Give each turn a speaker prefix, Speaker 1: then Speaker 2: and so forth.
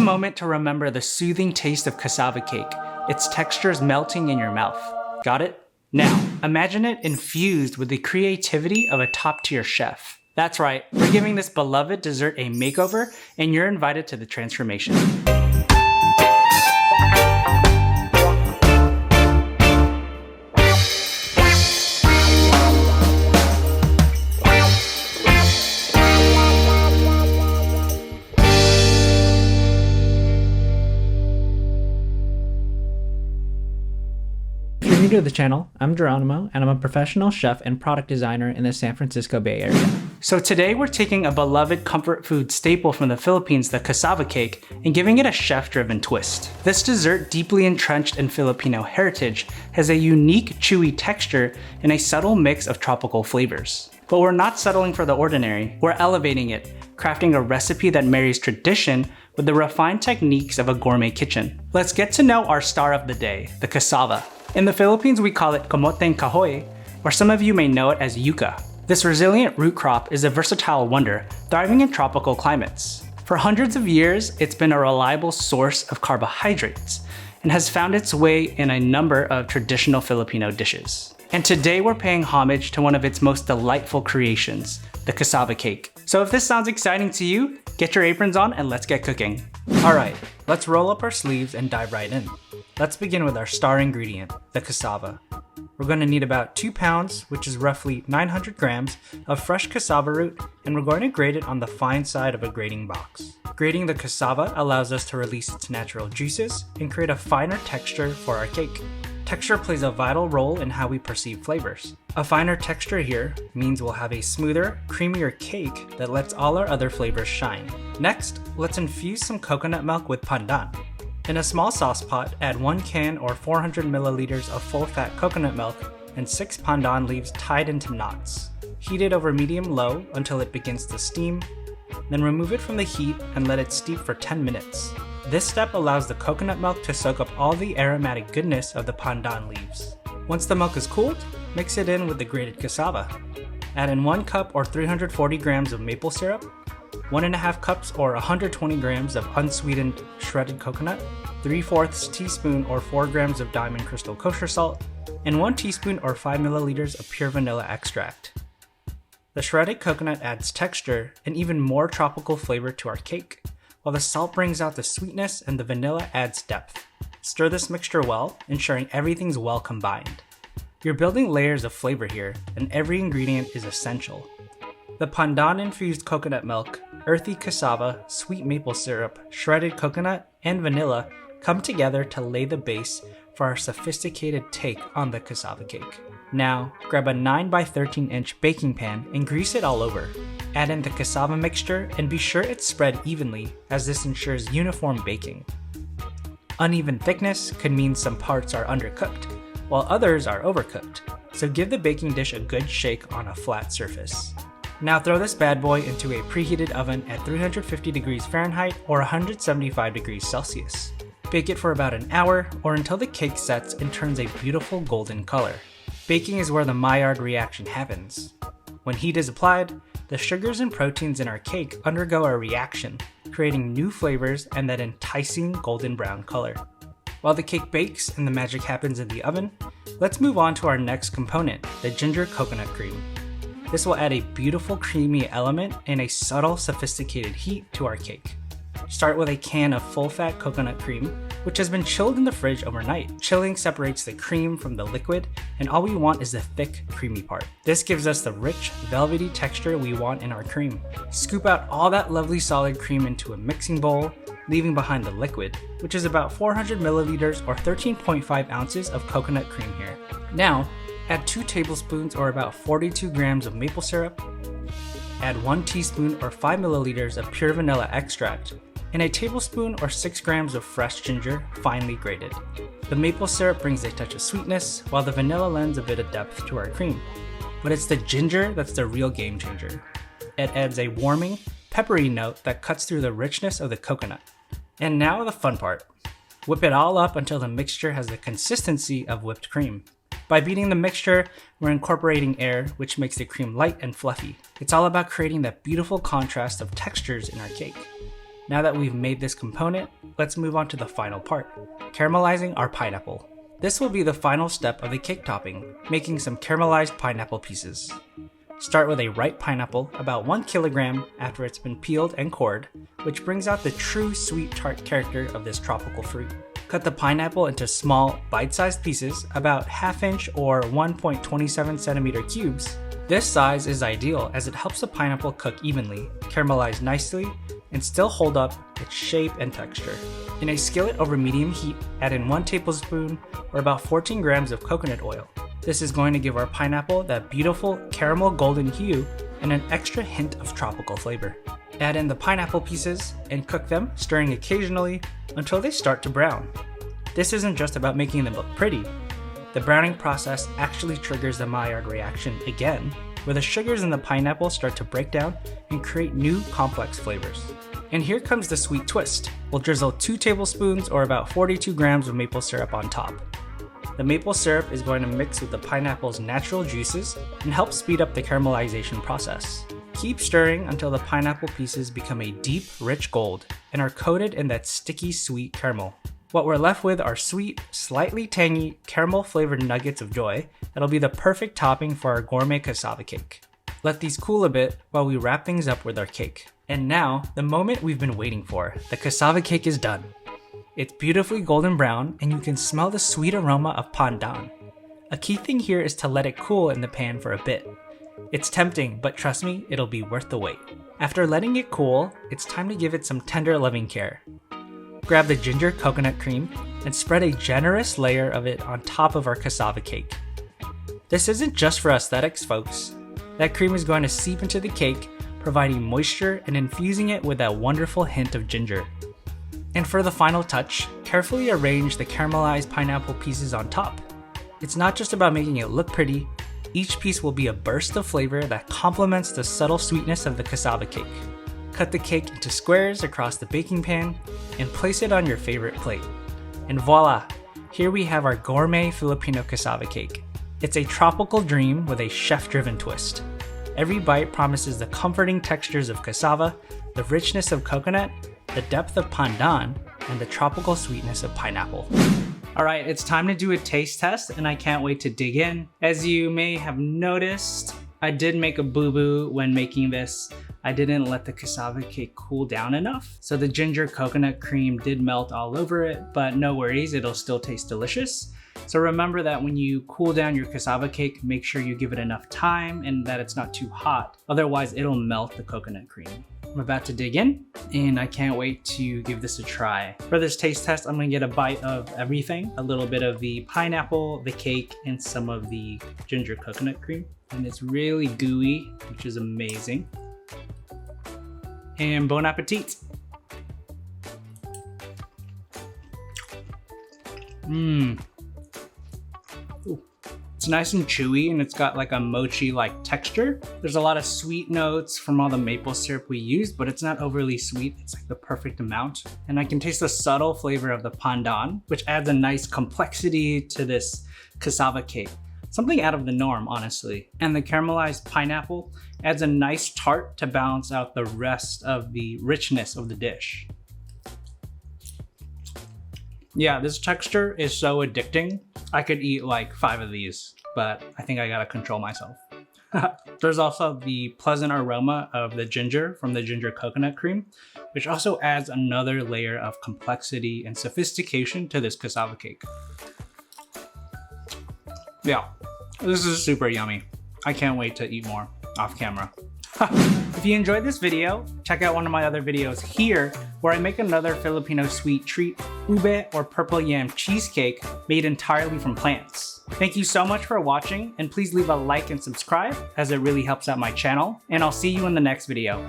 Speaker 1: moment to remember the soothing taste of cassava cake, its textures melting in your mouth. Got it? Now, imagine it infused with the creativity of a top-tier chef. That's right, we're giving this beloved dessert a makeover, and you're invited to the transformation.
Speaker 2: If you're new to the channel, I'm Geronimo, and I'm a professional chef and product designer in the San Francisco Bay Area.
Speaker 1: So today we're taking a beloved comfort food staple from the Philippines, the cassava cake, and giving it a chef-driven twist. This dessert, deeply entrenched in Filipino heritage, has a unique chewy texture and a subtle mix of tropical flavors. But we're not settling for the ordinary, we're elevating it, crafting a recipe that marries tradition with the refined techniques of a gourmet kitchen. Let's get to know our star of the day, the cassava. In the Philippines, we call it kamoteng kahoy, or some of you may know it as yuca. This resilient root crop is a versatile wonder, thriving in tropical climates. For hundreds of years, it's been a reliable source of carbohydrates and has found its way in a number of traditional Filipino dishes. And today we're paying homage to one of its most delightful creations, the cassava cake. So if this sounds exciting to you, get your aprons on and let's get cooking. Alright, let's roll up our sleeves and dive right in. Let's begin with our star ingredient, the cassava. We're going to need about 2 pounds, which is roughly 900 grams, of fresh cassava root, and we're going to grate it on the fine side of a grating box. Grating the cassava allows us to release its natural juices and create a finer texture for our cake. Texture plays a vital role in how we perceive flavors. A finer texture here means we'll have a smoother, creamier cake that lets all our other flavors shine. Next, let's infuse some coconut milk with pandan. In a small sauce pot, add 1 can or 400 milliliters of full-fat coconut milk and 6 pandan leaves tied into knots. Heat it over medium-low until it begins to steam, then remove it from the heat and let it steep for 10 minutes. This step allows the coconut milk to soak up all the aromatic goodness of the pandan leaves. Once the milk is cooled, mix it in with the grated cassava. Add in 1 cup or 340 grams of maple syrup, 1.5 cups or 120 grams of unsweetened shredded coconut, 3/4 teaspoon or 4 grams of diamond crystal kosher salt, and 1 teaspoon or 5 milliliters of pure vanilla extract. The shredded coconut adds texture and even more tropical flavor to our cake, while the salt brings out the sweetness and the vanilla adds depth. Stir this mixture well, ensuring everything's well combined. You're building layers of flavor here, and every ingredient is essential. The pandan-infused coconut milk, earthy cassava, sweet maple syrup, shredded coconut, and vanilla come together to lay the base for our sophisticated take on the cassava cake. Now, grab a 9 by 13 inch baking pan and grease it all over. Add in the cassava mixture and be sure it's spread evenly, as this ensures uniform baking. Uneven thickness could mean some parts are undercooked, while others are overcooked, so give the baking dish a good shake on a flat surface. Now throw this bad boy into a preheated oven at 350 degrees Fahrenheit or 175 degrees Celsius. Bake it for about an hour or until the cake sets and turns a beautiful golden color. Baking is where the Maillard reaction happens. When heat is applied, the sugars and proteins in our cake undergo a reaction, creating new flavors and that enticing golden brown color. While the cake bakes and the magic happens in the oven, let's move on to our next component, the ginger coconut cream. This will add a beautiful creamy element and a subtle sophisticated heat to our cake. Start with a can of full-fat coconut cream, which has been chilled in the fridge overnight. Chilling separates the cream from the liquid, and all we want is the thick, creamy part. This gives us the rich, velvety texture we want in our cream. Scoop out all that lovely solid cream into a mixing bowl, leaving behind the liquid, which is about 400 milliliters or 13.5 ounces of coconut cream here. Now, add 2 tablespoons or about 42 grams of maple syrup. Add 1 teaspoon or 5 milliliters of pure vanilla extract, and a tablespoon or 6 grams of fresh ginger, finely grated. The maple syrup brings a touch of sweetness, while the vanilla lends a bit of depth to our cream. But it's the ginger that's the real game changer. It adds a warming, peppery note that cuts through the richness of the coconut. And now the fun part. Whip it all up until the mixture has the consistency of whipped cream. By beating the mixture, we're incorporating air, which makes the cream light and fluffy. It's all about creating that beautiful contrast of textures in our cake. Now that we've made this component, let's move on to the final part, caramelizing our pineapple. This will be the final step of the cake topping, making some caramelized pineapple pieces. Start with a ripe pineapple, about 1 kilogram after it's been peeled and cored, which brings out the true sweet tart character of this tropical fruit. Cut the pineapple into small, bite-sized pieces, about 1/2 inch or 1.27 centimeter cubes. This size is ideal as it helps the pineapple cook evenly, caramelize nicely, and still hold up its shape and texture. In a skillet over medium heat, add in 1 tablespoon or about 14 grams of coconut oil. This is going to give our pineapple that beautiful caramel golden hue and an extra hint of tropical flavor. Add in the pineapple pieces and cook them, stirring occasionally until they start to brown. This isn't just about making them look pretty. The browning process actually triggers the Maillard reaction again, where the sugars in the pineapple start to break down and create new complex flavors. And here comes the sweet twist. We'll drizzle 2 tablespoons or about 42 grams of maple syrup on top. The maple syrup is going to mix with the pineapple's natural juices and help speed up the caramelization process. Keep stirring until the pineapple pieces become a deep, rich gold and are coated in that sticky, sweet caramel. What we're left with are sweet, slightly tangy, caramel-flavored nuggets of joy that'll be the perfect topping for our gourmet cassava cake. Let these cool a bit while we wrap things up with our cake. And now, the moment we've been waiting for. The cassava cake is done. It's beautifully golden brown and you can smell the sweet aroma of pandan. A key thing here is to let it cool in the pan for a bit. It's tempting, but trust me, it'll be worth the wait. After letting it cool, it's time to give it some tender loving care. Grab the ginger coconut cream and spread a generous layer of it on top of our cassava cake. This isn't just for aesthetics, folks. That cream is going to seep into the cake, providing moisture and infusing it with that wonderful hint of ginger. And for the final touch, carefully arrange the caramelized pineapple pieces on top. It's not just about making it look pretty, each piece will be a burst of flavor that complements the subtle sweetness of the cassava cake. Cut the cake into squares across the baking pan and place it on your favorite plate. And voila! Here we have our gourmet Filipino cassava cake. It's a tropical dream with a chef-driven twist. Every bite promises the comforting textures of cassava, the richness of coconut, the depth of pandan, and the tropical sweetness of pineapple. Alright, it's time to do a taste test and I can't wait to dig in. As you may have noticed, I did make a boo-boo when making this. I didn't let the cassava cake cool down enough. So the ginger coconut cream did melt all over it, but no worries, it'll still taste delicious. So remember that when you cool down your cassava cake, make sure you give it enough time and that it's not too hot. Otherwise, it'll melt the coconut cream. I'm about to dig in and I can't wait to give this a try. For this taste test, I'm gonna get a bite of everything. A little bit of the pineapple, the cake, and some of the ginger coconut cream. And it's really gooey, which is amazing. And bon appetit. It's nice and chewy and it's got like a mochi-like texture. There's a lot of sweet notes from all the maple syrup we used, but it's not overly sweet. It's like the perfect amount. And I can taste the subtle flavor of the pandan, which adds a nice complexity to this cassava cake. Something out of the norm, honestly. And the caramelized pineapple adds a nice tart to balance out the rest of the richness of the dish. Yeah, this texture is so addicting. I could eat like 5 of these, but I think I gotta control myself. There's also the pleasant aroma of the ginger from the ginger coconut cream, which also adds another layer of complexity and sophistication to this cassava cake. Yeah, this is super yummy. I can't wait to eat more off camera. If you enjoyed this video, check out one of my other videos here where I make another Filipino sweet treat, ube or purple yam cheesecake made entirely from plants. Thank you so much for watching and please leave a like and subscribe as it really helps out my channel, and I'll see you in the next video.